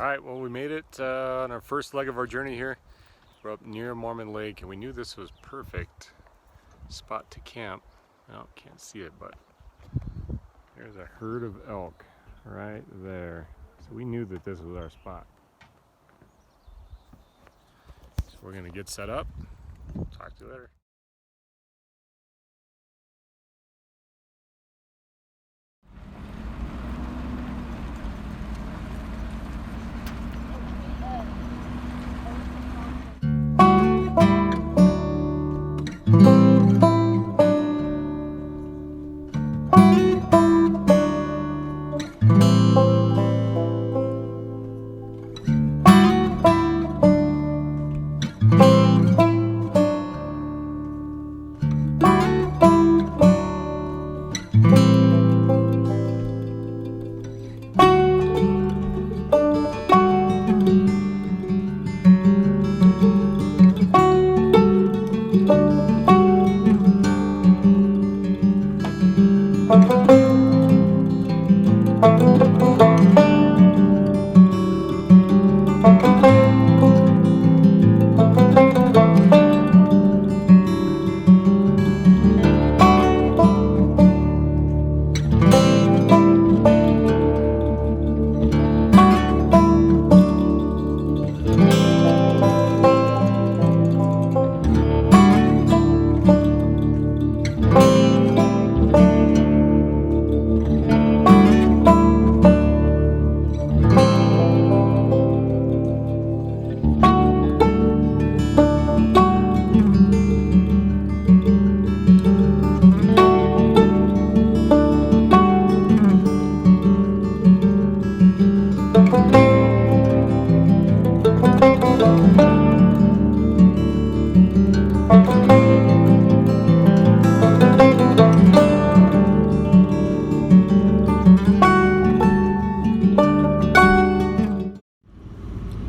Alright, well we made it on our first leg of our journey here. We're up near Mormon Lake and we knew this was perfect spot to camp. Well, can't see it, but there's a herd of elk right there. So we knew that this was our spot. So we're gonna get set up. Talk to you later.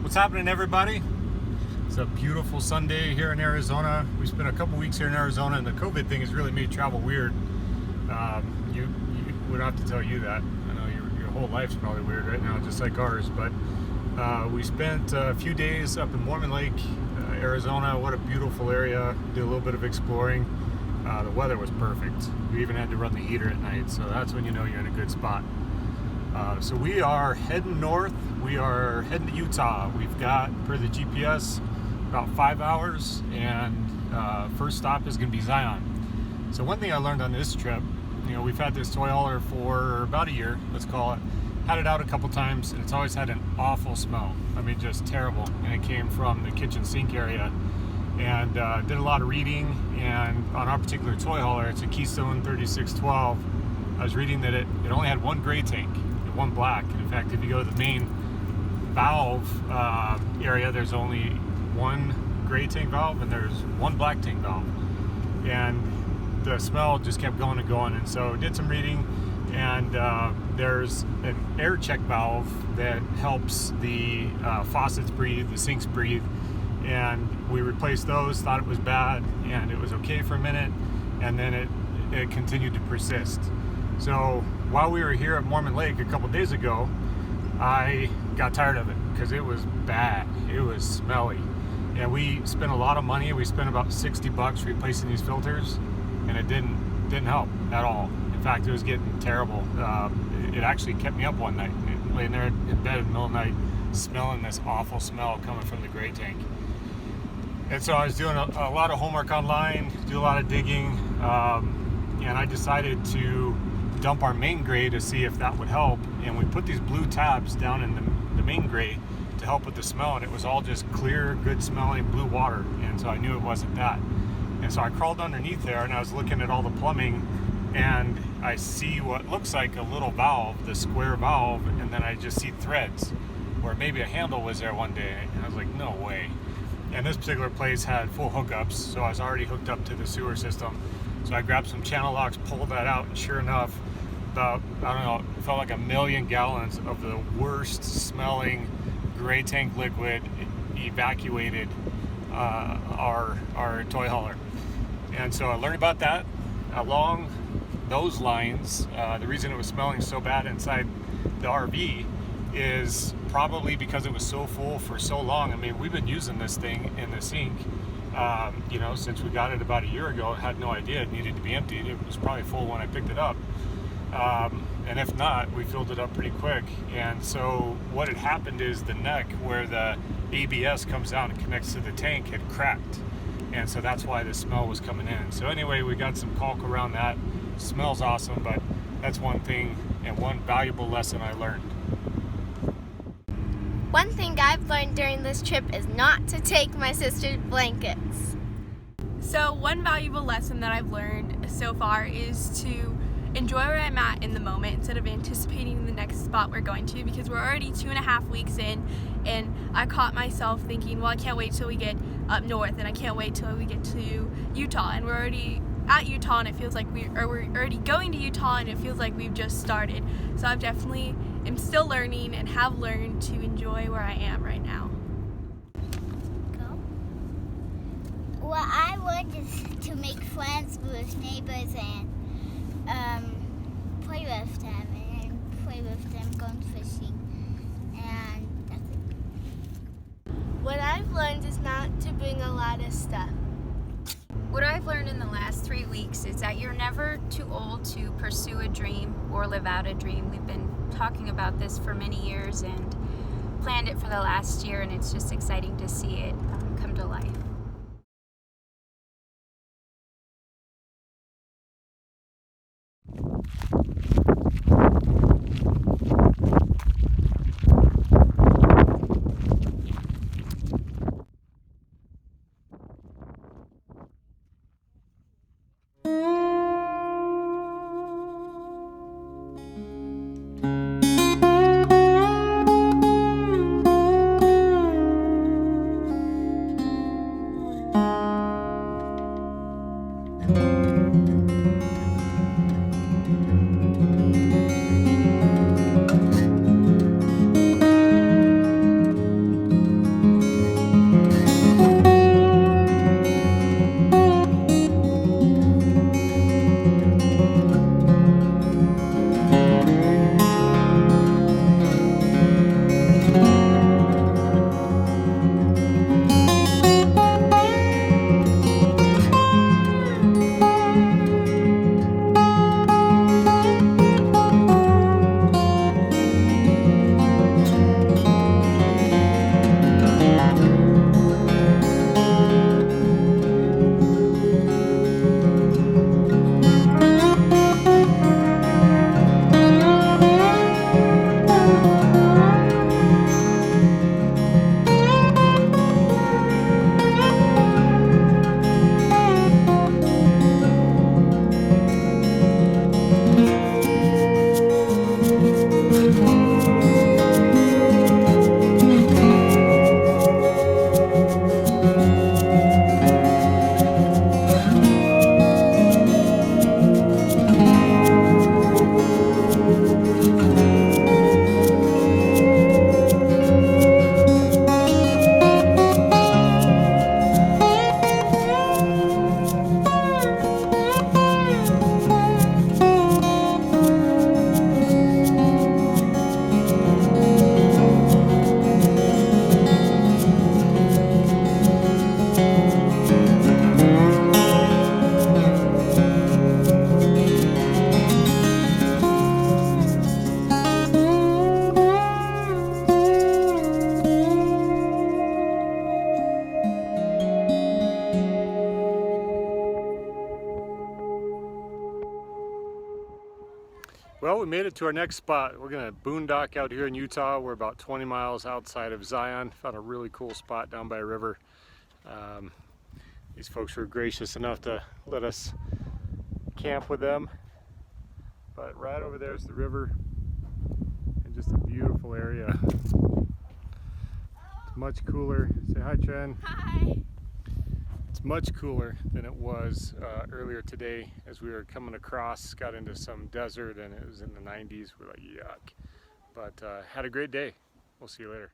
What's happening, everybody? It's a beautiful Sunday here in Arizona. We spent a couple weeks here in Arizona, and the COVID thing has really made travel weird. You would have to tell you that. I know your whole life's probably weird right now, just like ours. But we spent a few days up in Mormon Lake, Arizona. What a beautiful area. Did a little bit of exploring. The weather was perfect. We even had to run the heater at night, so that's when you know you're in a good spot. So we are heading north. We are heading to Utah. We've got, per the GPS, about 5 hours, and first stop is going to be Zion. So one thing I learned on this trip, we've had this toy hauler for about a year, let's call it. Had it out a couple times, and it's always had an awful smell. I mean, just terrible. And it came from the kitchen sink area. And did a lot of reading, and on our particular toy hauler, it's a Keystone 3612. I was reading that it only had one gray tank, one black. And in fact, if you go to the main valve area, there's only one gray tank valve and there's one black tank valve. And the smell just kept going and going. And so did some reading, and there's an air check valve that helps the faucets breathe, the sinks breathe. And we replaced those, thought it was bad, and it was okay for a minute, and then it continued to persist. So while we were here at Mormon Lake a couple days ago, I got tired of it because it was bad. It was smelly. And we spent a lot of money. We spent about $60 replacing these filters, and it didn't help at all. In fact, it was getting terrible. It actually kept me up one night, laying there in bed in the middle of the night, smelling this awful smell coming from the gray tank. And so I was doing a lot of homework online, do a lot of digging, and I decided to dump our main gray to see if that would help. And we put these blue tabs down in the main gray to help with the smell, and it was all just clear, good smelling blue water. And so I knew it wasn't that. And so I crawled underneath there, and I was looking at all the plumbing, and I see what looks like a little valve, the square valve, and then I just see threads where maybe a handle was there one day. And I was like, no way. And this particular place had full hookups, so I was already hooked up to the sewer system. So I grabbed some channel locks, pulled that out, and sure enough, about, I don't know, it felt like 1 million gallons of the worst smelling gray tank liquid evacuated our toy hauler. And so I learned about that. Along those lines, the reason it was smelling so bad inside the RV is probably because it was so full for so long. I mean, we've been using this thing in the sink, you know, since we got it about a year ago. I had no idea it needed to be emptied. It was probably full when I picked it up. And if not, we filled it up pretty quick. And so what had happened is the neck where the ABS comes down and connects to the tank had cracked. And so that's why the smell was coming in. So anyway, we got some caulk around that. Smells awesome, but that's one thing and one valuable lesson I learned. One thing I've learned during this trip is not to take my sister's blankets. So one valuable lesson that I've learned so far is to enjoy where I'm at in the moment instead of anticipating the next spot we're going to, because we're already 2.5 weeks in, and I caught myself thinking, well, I can't wait till we get up north, and I can't wait till we get to Utah, and we're already at Utah, and it feels like we're already going to Utah, and it feels like we've just started. So I definitely am still learning and have learned to enjoy where I am right now. What I learned is to make friends with neighbors and play with them and play with them going fishing, and that's it. What I've learned is not to bring a lot of stuff. What I've learned in the last 3 weeks is that you're never too old to pursue a dream or live out a dream. We've been talking about this for many years and planned it for the last year, and it's just exciting to see it come to life. Well, we made it to our next spot. We're gonna boondock out here in Utah. We're about 20 miles outside of Zion. Found a really cool spot down by a river. These folks were gracious enough to let us camp with them. But right over there is the river and just a beautiful area. It's much cooler. Say hi, Tren. Hi. It's much cooler than it was earlier today as we were coming across, got into some desert and it was in the 90s. We're like, yuck. But had a great day. We'll see you later.